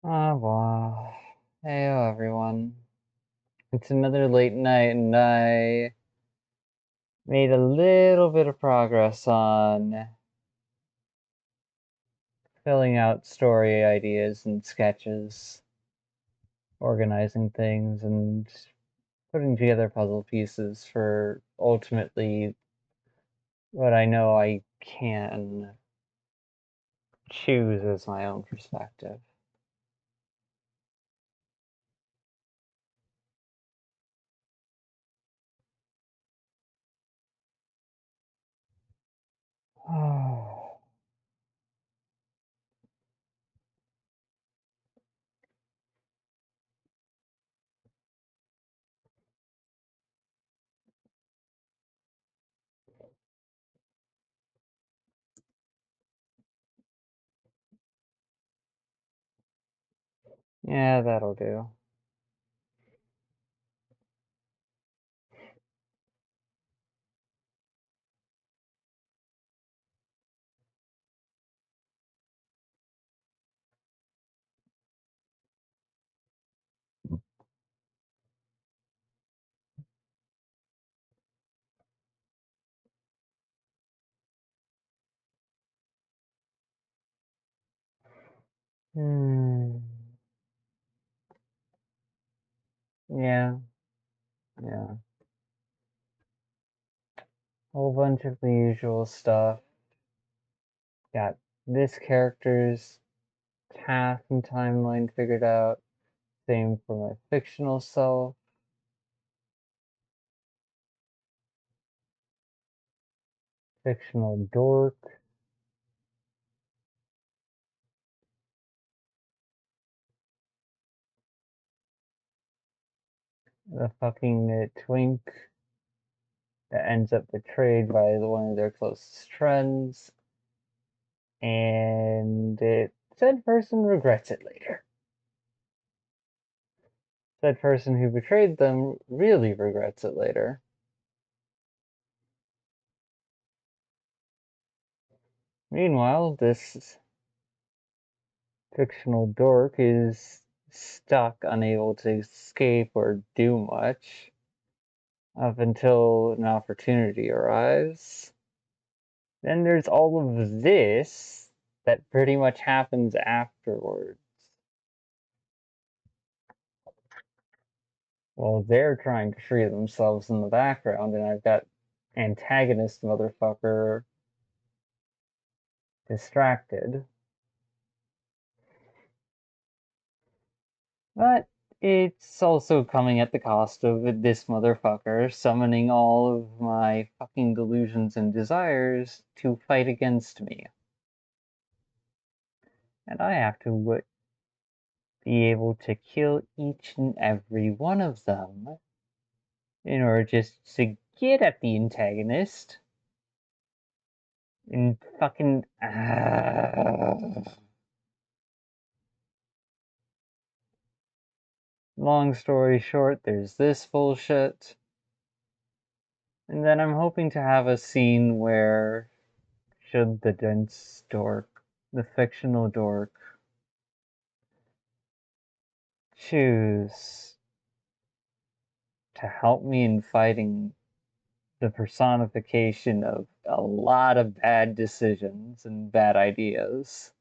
Ah, well. Hey, everyone. It's another late night, and I made a little bit of progress on filling out story ideas and sketches, organizing things, and putting together puzzle pieces for ultimately what I know I can choose as my own perspective. Oh. Yeah, that'll do. Hmm. Yeah, yeah. Whole bunch of the usual stuff. Got this character's path and timeline figured out. Same for my fictional self. Fictional dork. The fucking twink that ends up betrayed by one of their closest friends. And said person regrets it later. Said person who betrayed them really regrets it later. Meanwhile, this fictional dork is stuck, unable to escape or do much up until an opportunity arrives. Then there's all of this that pretty much happens afterwards. Well, they're trying to free themselves in the background, and I've got antagonist motherfucker distracted. But it's also coming at the cost of this motherfucker summoning all of my fucking delusions and desires to fight against me. And I have to be able to kill each and every one of them in order just to get at the antagonist and fucking. Long story short, there's this bullshit. And then I'm hoping to have a scene where, should the dense dork, the fictional dork, choose to help me in fighting the personification of a lot of bad decisions and bad ideas.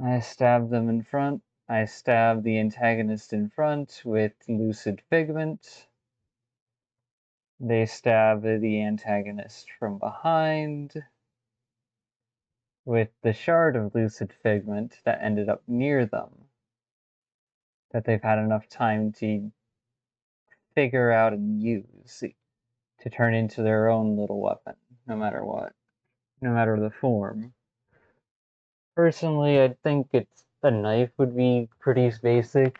I stab them in front. I stab the antagonist in front with lucid figment. They stab the antagonist from behind with the shard of lucid figment that ended up near them, that they've had enough time to figure out and use to turn into their own little weapon, no matter what, no matter the form. Personally, I think a knife would be pretty basic,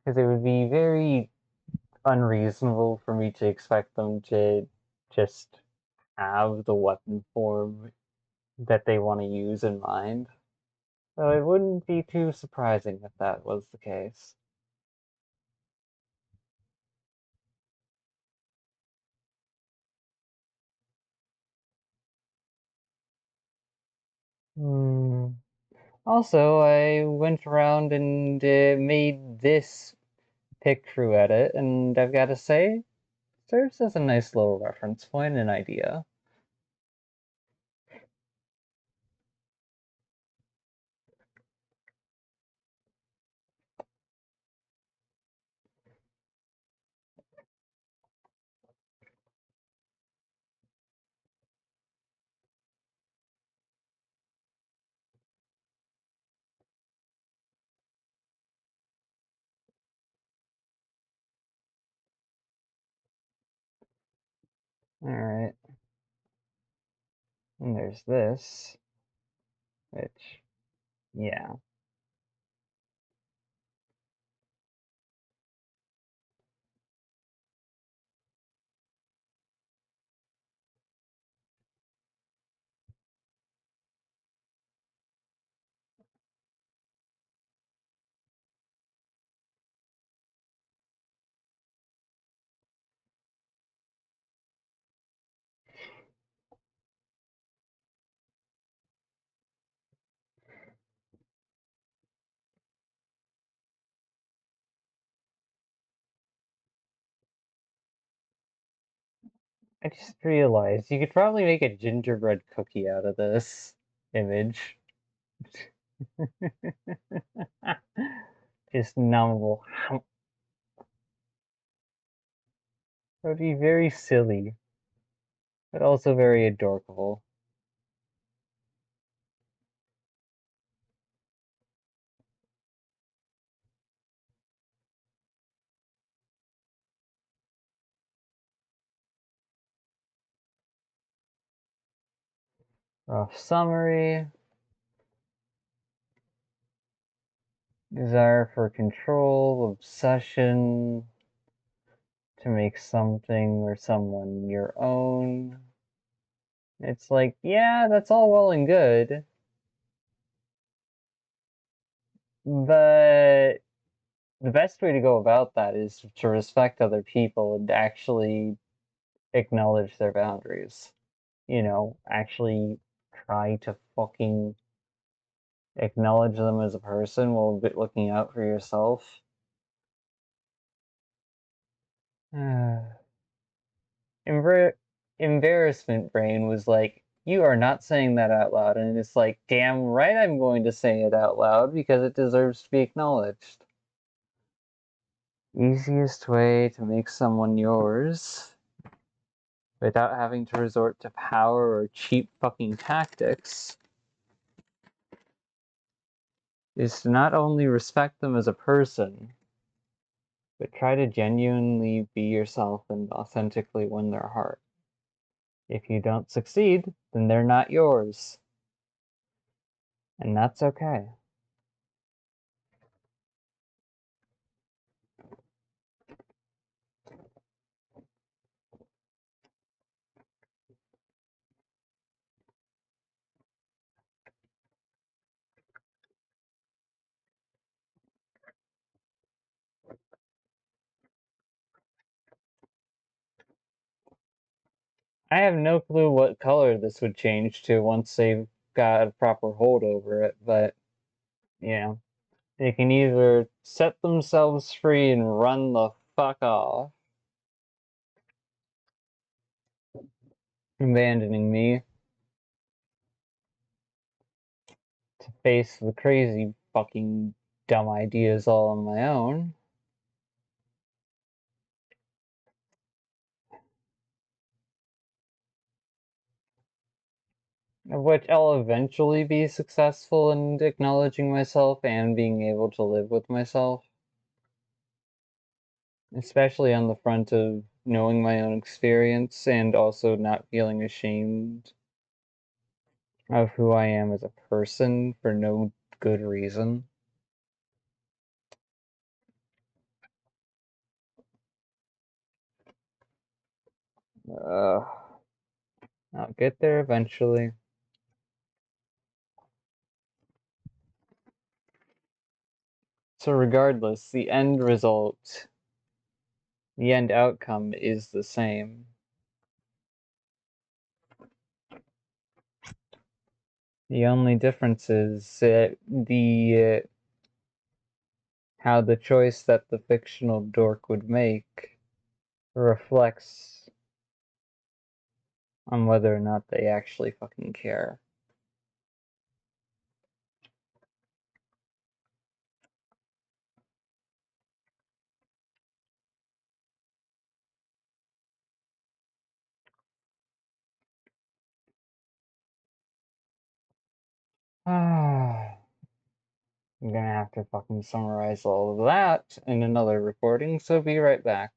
because it would be very unreasonable for me to expect them to just have the weapon form that they want to use in mind. So it wouldn't be too surprising if that was the case. Hmm. Also, I went around and made this picture edit, and I've got to say, serves as a nice little reference point and idea. Alright. And there's this, which, yeah. I just realized you could probably make a gingerbread cookie out of this image. Just numbable. That would be very silly, but also very adorable. Rough summary. Desire for control, obsession, to make something or someone your own. It's like, yeah, that's all well and good, but the best way to go about that is to respect other people and actually acknowledge their boundaries. You know, actually try to fucking acknowledge them as a person while looking out for yourself. Embarrassment brain was like, you are not saying that out loud. And it's like, damn right I'm going to say it out loud because it deserves to be acknowledged. Easiest way to make someone yours without having to resort to power or cheap fucking tactics is to not only respect them as a person, but try to genuinely be yourself and authentically win their heart. If you don't succeed, then they're not yours. And that's okay. I have no clue what color this would change to once they've got a proper hold over it, but yeah. They can either set themselves free and run the fuck off, abandoning me to face the crazy fucking dumb ideas all on my own. Of which I'll eventually be successful in acknowledging myself and being able to live with myself. Especially on the front of knowing my own experience and also not feeling ashamed of who I am as a person for no good reason. I'll get there eventually. So regardless, the end result, the end outcome is the same. The only difference is how the choice that the fictional dork would make reflects on whether or not they actually fucking care. I'm gonna have to fucking summarize all of that in another recording, so be right back.